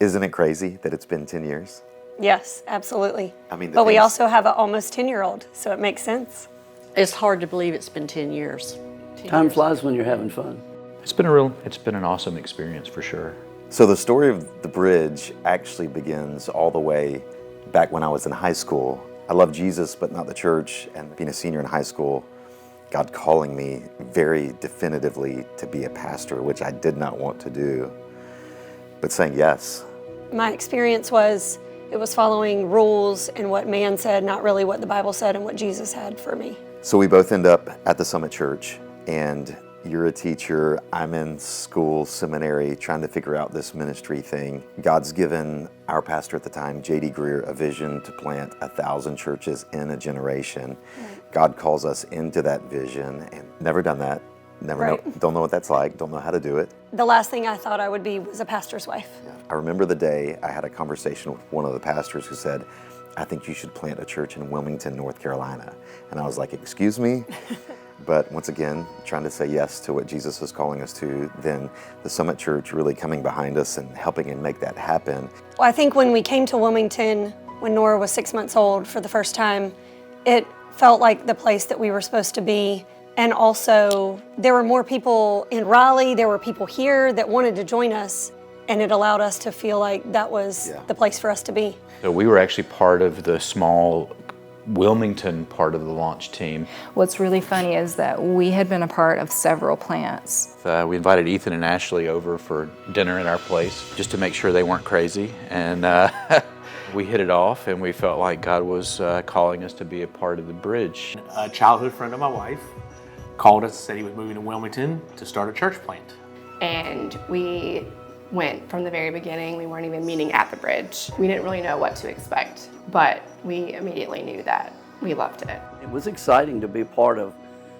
Isn't it crazy that it's been 10 years? Yes, absolutely. I mean, but we also have an almost 10-year-old, so it makes sense. It's hard to believe it's been 10 years. Time flies when you're having fun. It's been an awesome experience for sure. So the story of the bridge actually begins all the way back when I was in high school. I love Jesus, but not the church. And being a senior in high school, God calling me very definitively to be a pastor, which I did not want to do, but saying yes. My experience was, it was following rules and what man said, not really what the Bible said and what Jesus had for me. So we both end up at the Summit Church, and you're a teacher, I'm in school, seminary, trying to figure out this ministry thing. God's given our pastor at the time, J.D. Greer, a vision to plant 1,000 churches in a generation. Right. God calls us into that vision, and never done that. Don't know what that's like, don't know how to do it. The last thing I thought I would be was a pastor's wife. Yeah. I remember the day I had a conversation with one of the pastors who said, I think you should plant a church in Wilmington, North Carolina. And I was like, excuse me? But once again, trying to say yes to what Jesus is calling us to, then the Summit Church really coming behind us and helping him make that happen. Well, I think when we came to Wilmington, when Nora was 6 months old for the first time, it felt like the place that we were supposed to be. And also, there were more people in Raleigh, there were people here that wanted to join us, and it allowed us to feel like that was the place for us to be. So we were actually part of the small Wilmington part of the launch team. What's really funny is that we had been a part of several plants. We invited Ethan and Ashley over for dinner at our place just to make sure they weren't crazy, and we hit it off, and we felt like God was calling us to be a part of the bridge. A childhood friend of my wife called us and said he was moving to Wilmington to start a church plant. And we went from the very beginning. We weren't even meeting at the bridge. We didn't really know what to expect, but we immediately knew that we loved it. It was exciting to be part of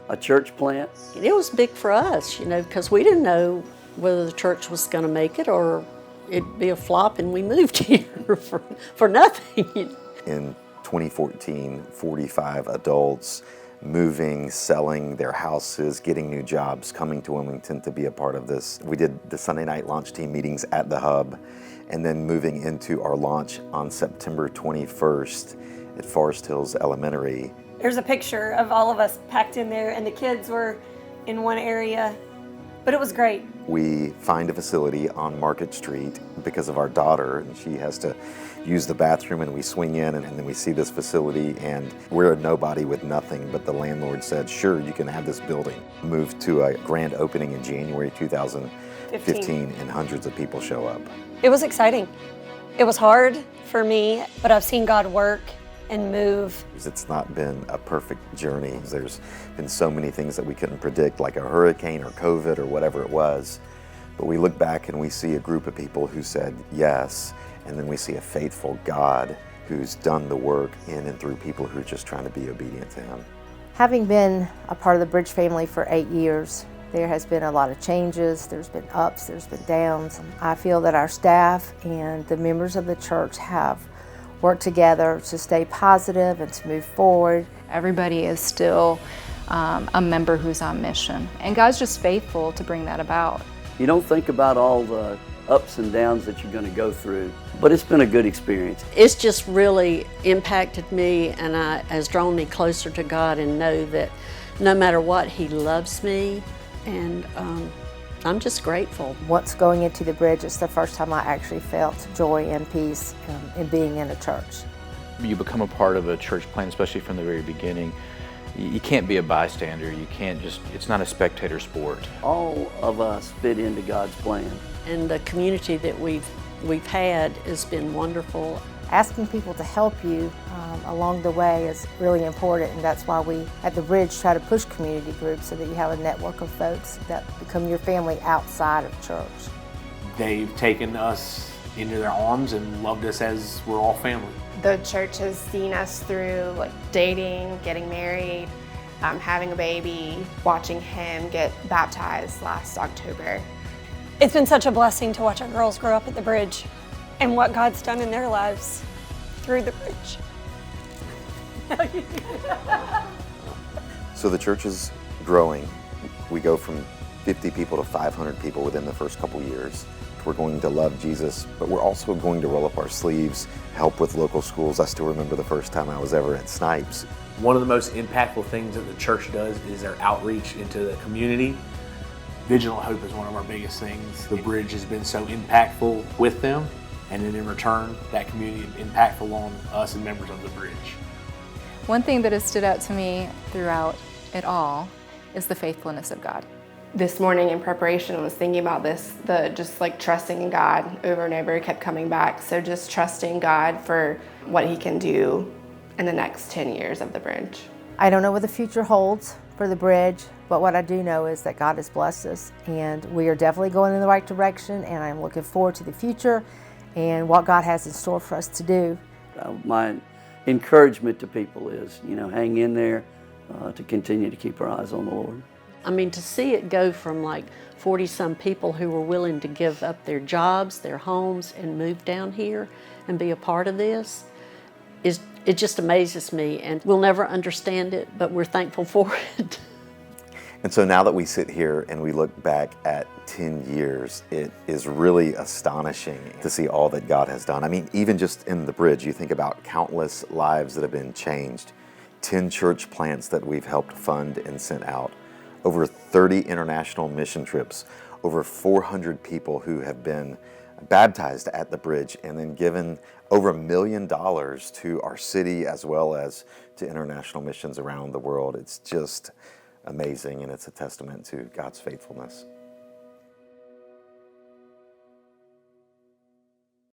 a church plant. It was big for us, because we didn't know whether the church was going to make it or it'd be a flop and we moved here for nothing. In 2014, 45 adults moving, selling their houses, getting new jobs, coming to Wilmington to be a part of this. We did the Sunday night launch team meetings at the Hub, and then moving into our launch on September 21st at Forest Hills Elementary. There's a picture of all of us packed in there, and the kids were in one area, but it was great. We find a facility on Market Street because of our daughter, and she has to use the bathroom, and we swing in, and then we see this facility, and we're a nobody with nothing, but the landlord said, sure, you can have this building. Moved to a grand opening in January 2015, and hundreds of people show up. It was exciting. It was hard for me, but I've seen God work and move. It's not been a perfect journey. There's been so many things that we couldn't predict, like a hurricane or COVID or whatever it was. But we look back and we see a group of people who said yes, and then we see a faithful God who's done the work in and through people who are just trying to be obedient to him. Having been a part of the Bridge family for 8 years, there has been a lot of changes, there's been ups, there's been downs. I feel that our staff and the members of the church have worked together to stay positive and to move forward. Everybody is still a member who's on mission, and God's just faithful to bring that about. You don't think about all the ups and downs that you're going to go through, but it's been a good experience. It's just really impacted me and has drawn me closer to God, and know that no matter what, He loves me, and I'm just grateful. Once going into the Bridge, it's the first time I actually felt joy and peace in being in a church. You become a part of a church plant, especially from the very beginning. You can't be a bystander. You can't it's not a spectator sport. All of us fit into God's plan. And the community that we've had has been wonderful. Asking people to help you along the way is really important, and that's why we at the Bridge try to push community groups so that you have a network of folks that become your family outside of church. They've taken us into their arms and loved us as we're all family. The church has seen us through dating, getting married, having a baby, watching him get baptized last October. It's been such a blessing to watch our girls grow up at the Bridge and what God's done in their lives through the Bridge. So the church is growing. We go from 50 people to 500 people within the first couple years. impact. We're going to love Jesus, but we're also going to roll up our sleeves, help with local schools. I still remember the first time I was ever at Snipes. One of the most impactful things that the church does is their outreach into the community. Vigilant Hope is one of our biggest things. The bridge has been so impactful with them, and then in return, that community is impactful on us and members of the bridge. One thing that has stood out to me throughout it all is the faithfulness of God. This morning in preparation, I was thinking about this, just like trusting in God over and over, kept coming back. So just trusting God for what He can do in the next 10 years of the bridge. I don't know what the future holds for the bridge, but what I do know is that God has blessed us, and we are definitely going in the right direction, and I'm looking forward to the future and what God has in store for us to do. My encouragement to people is, hang in there, to continue to keep our eyes on the Lord. I mean, to see it go from like 40-some people who were willing to give up their jobs, their homes, and move down here and be a part of this, it just amazes me. And we'll never understand it, but we're thankful for it. And so now that we sit here and we look back at 10 years, it is really astonishing to see all that God has done. I mean, even just in the bridge, you think about countless lives that have been changed, 10 church plants that we've helped fund and sent out, over 30 international mission trips, over 400 people who have been baptized at the bridge, and then given over $1 million to our city as well as to international missions around the world. It's just amazing, and it's a testament to God's faithfulness.